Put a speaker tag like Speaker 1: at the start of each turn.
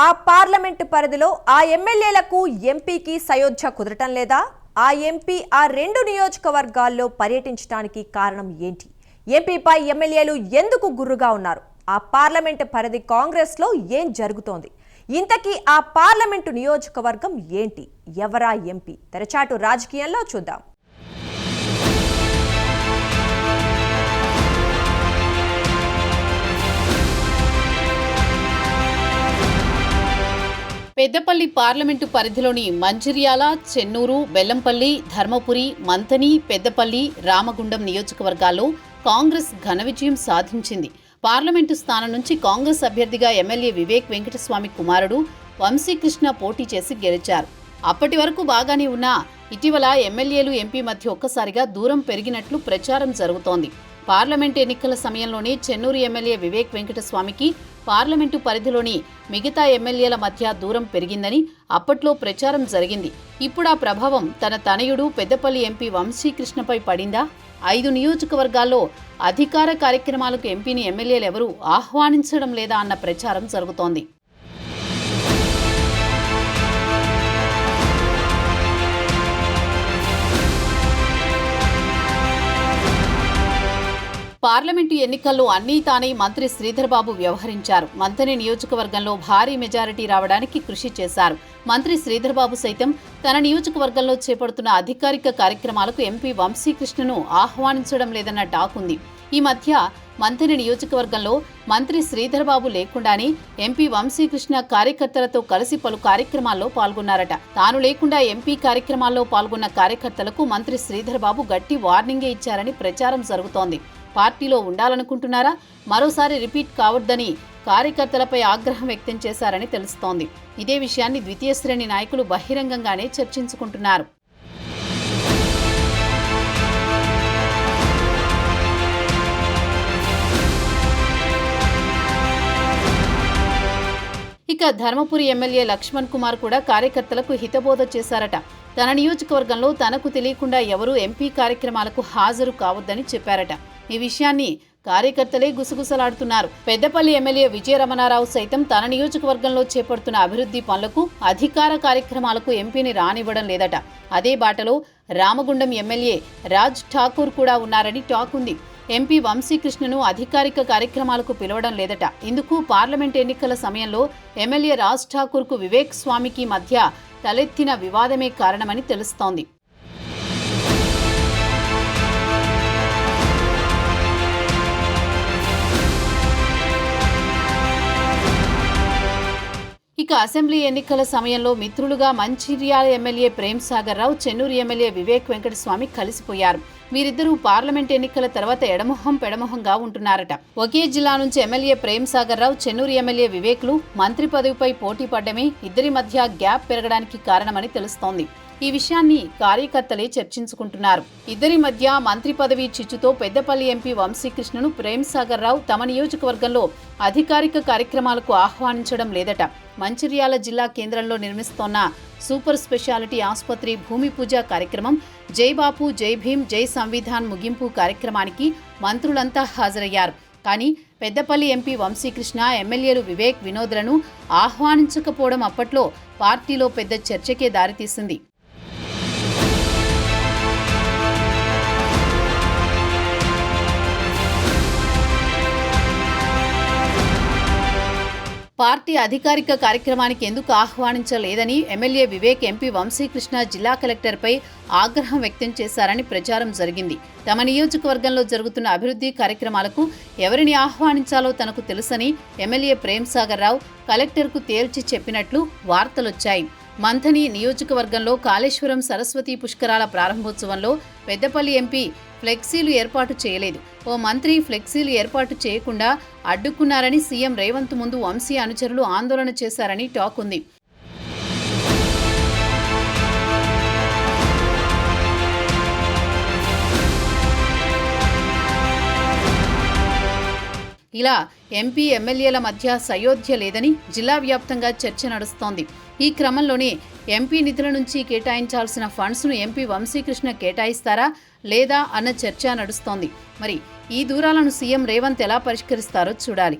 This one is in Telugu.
Speaker 1: ఆ పార్లమెంటు పరిధిలో ఆ ఎమ్మెల్యేలకు ఎంపీకి సయోధ్య కుదరటం లేదా? ఆ ఎంపీ ఆ రెండు నియోజకవర్గాల్లో పర్యటించడానికి కారణం ఏంటి? ఎంపీపై ఎమ్మెల్యేలు ఎందుకు గుర్రుగా ఉన్నారు? ఆ పార్లమెంటు పరిధి కాంగ్రెస్లో ఏం జరుగుతోంది? ఇంతకీ ఆ పార్లమెంటు నియోజకవర్గం ఏంటి? ఎవరా ఎంపీ? తెరచాటు రాజకీయంలో చూద్దాం.
Speaker 2: పెద్దపల్లి పార్లమెంటు పరిధిలోని మంచిర్యాల, చెన్నూరు, బెల్లంపల్లి, ధర్మపురి, మంథని, పెద్దపల్లి, రామగుండం నియోజకవర్గాల్లో కాంగ్రెస్ ఘన విజయం సాధించింది. పార్లమెంటు స్థానం నుంచి కాంగ్రెస్ అభ్యర్థిగా ఎమ్మెల్యే వివేక్ వెంకటస్వామి కుమారుడు వంశీకృష్ణ పోటీ చేసి గెలిచారు. అప్పటి వరకు బాగానే ఉన్నా ఇటీవల ఎమ్మెల్యేలు, ఎంపీ మధ్య ఒక్కసారిగా దూరం పెరిగినట్లు ప్రచారం జరుగుతోంది. పార్లమెంటు ఎన్నికల సమయంలోనే చెన్నూరు ఎమ్మెల్యే వివేక్ వెంకటస్వామికి పార్లమెంటు పరిధిలోని మిగతా ఎమ్మెల్యేల మధ్య దూరం పెరిగిందని అప్పట్లో ప్రచారం జరిగింది. ఇప్పుడు ఆ ప్రభావం తన తనయుడు పెద్దపల్లి ఎంపీ వంశీకృష్ణపై పడిందా? 5 నియోజకవర్గాల్లో అధికార కార్యక్రమాలకు ఎంపీని ఎమ్మెల్యేలు ఎవరూ ఆహ్వానించడం లేదా అన్న ప్రచారం జరుగుతోంది. పార్లమెంటు ఎన్నికల్లో అన్నీ తానే మంత్రి శ్రీధర్బాబు వ్యవహరించారు. మంథని నియోజకవర్గంలో భారీ మెజారిటీ రావడానికి కృషి చేశారు. మంత్రి శ్రీధర్బాబు సైతం తన నియోజకవర్గంలో చేపడుతున్న అధికారిక కార్యక్రమాలకు ఎంపీ వంశీకృష్ణను ఆహ్వానించడం లేదన్న టాక్ ఉంది. ఈ మధ్య మంథని నియోజకవర్గంలో మంత్రి శ్రీధర్బాబు లేకుండానే ఎంపీ వంశీకృష్ణ కార్యకర్తలతో కలిసి పలు కార్యక్రమాల్లో పాల్గొన్నారట. తాను లేకుండా ఎంపీ కార్యక్రమాల్లో పాల్గొన్న కార్యకర్తలకు మంత్రి శ్రీధర్బాబు గట్టి వార్నింగే ఇచ్చారని ప్రచారం జరుగుతోంది. పార్టీలో ఉండాలనుకుంటున్నారా? మరోసారి రిపీట్ కావద్దని కార్యకర్తలపై ఆగ్రహం వ్యక్తం చేశారని తెలుస్తోంది. ఇదే విషయాన్ని ద్వితీయ శ్రేణి నాయకులు బహిరంగంగానే చర్చించుకుంటున్నారు. ఇక ధర్మపురి ఎమ్మెల్యే లక్ష్మణ్ కుమార్ కూడా కార్యకర్తలకు హితబోధ చేశారట. తన నియోజకవర్గంలో తనకు తెలియకుండా ఎవరూ ఎంపీ కార్యక్రమాలకు హాజరు కావద్దని చెప్పారట. ఈ విషయాన్ని కార్యకర్తలే గుసగుసలాడుతున్నారు. పెద్దపల్లి ఎమ్మెల్యే విజయరమణారావు సైతం తన నియోజకవర్గంలో చేపడుతున్న అభివృద్ధి పనులకు, అధికార కార్యక్రమాలకు ఎంపీని రానివ్వడం లేదట. అదే బాటలో రామగుండం ఎమ్మెల్యే రాజ్ ఠాకూర్ కూడా ఉన్నారని టాక్ ఉంది. ఎంపీ వంశీకృష్ణను అధికారిక కార్యక్రమాలకు పిలవడం లేదట. ఇందుకు పార్లమెంట్ ఎన్నికల సమయంలో ఎమ్మెల్యే రాజ్ ఠాకూర్కు వివేక్ స్వామికి మధ్య తలెత్తిన వివాదమే కారణమని తెలుస్తోంది. ఇక అసెంబ్లీ ఎన్నికల సమయంలో మిత్రులుగా మంచిర్యాల ఎమ్మెల్యే ప్రేమ్ సాగర్ రావు, చెన్నూరు ఎమ్మెల్యే వివేక్ వెంకటస్వామి కలిసిపోయారు. వీరిద్దరూ పార్లమెంట్ ఎన్నికల తర్వాత ఎడమొహం పెడమొహంగా ఉంటున్నారట. ఒకే జిల్లా నుంచి ఎమ్మెల్యే ప్రేమ్ సాగర్ రావు, చెన్నూరు ఎమ్మెల్యే వివేక్లు మంత్రి పదవిపై పోటీ పడ్డమే ఇద్దరి మధ్య గ్యాప్ పెరగడానికి కారణమని తెలుస్తోంది. ఈ విషయాన్ని కార్యకర్తలే చర్చించుకుంటున్నారు. ఇద్దరి మధ్య మంత్రి పదవి చిచ్చుతో పెద్దపల్లి ఎంపీ వంశీకృష్ణను ప్రేమ్ సాగర్ రావు తమ నియోజకవర్గంలో అధికారిక కార్యక్రమాలకు ఆహ్వానించడం లేదట. మంచిర్యాల జిల్లా కేంద్రంలో నిర్మిస్తోన్న సూపర్ స్పెషాలిటీ ఆసుపత్రి భూమి పూజ కార్యక్రమం, జై బాపు జై భీమ్ జై సంవిధాన్ ముగింపు కార్యక్రమానికి మంత్రులంతా హాజరయ్యారు. కానీ పెద్దపల్లి ఎంపీ వంశీకృష్ణ, ఎమ్మెల్యేలు వివేక్, వినోద్లను ఆహ్వానించకపోవడం అప్పట్లో పార్టీలో పెద్ద చర్చకే దారితీసింది. పార్టీ అధికారిక కార్యక్రమానికి ఎందుకు ఆహ్వానించలేదని ఎమ్మెల్యే వివేక్, ఎంపీ వంశీకృష్ణ జిల్లా కలెక్టర్పై ఆగ్రహం వ్యక్తం చేశారని ప్రచారం జరిగింది. తమ నియోజకవర్గంలో జరుగుతున్న అభివృద్ధి కార్యక్రమాలకు ఎవరిని ఆహ్వానించాలో తనకు తెలుసని ఎమ్మెల్యే ప్రేమ్ సాగర్ రావు కలెక్టర్కు తేల్చి చెప్పినట్లు వార్తలొచ్చాయి. మంథని నియోజకవర్గంలో కాళేశ్వరం సరస్వతి పుష్కరాల ప్రారంభోత్సవంలో పెద్దపల్లి ఎంపీ ఫ్లెక్సీలు ఏర్పాటు చేయలేదు. ఓ మంత్రి ఫ్లెక్సీలు ఏర్పాటు చేయకుండా అడ్డుకున్నారని సీఎం రేవంత్ ముందు వంశీ అనుచరులు ఆందోళన చేశారని టాక్ ఉంది. ఇలా ఎంపీ, ఎమ్మెల్యేల మధ్య సయోధ్య లేదని జిల్లా వ్యాప్తంగా చర్చ నడుస్తోంది. ఈ క్రమంలోనే ఎంపీ నిధుల నుంచి కేటాయించాల్సిన ఫండ్స్ను ఎంపీ వంశీకృష్ణ కేటాయిస్తారా లేదా అన్న చర్చ నడుస్తోంది. మరి ఈ దూరాలను సీఎం రేవంత్ ఎలా పరిష్కరిస్తారో చూడాలి.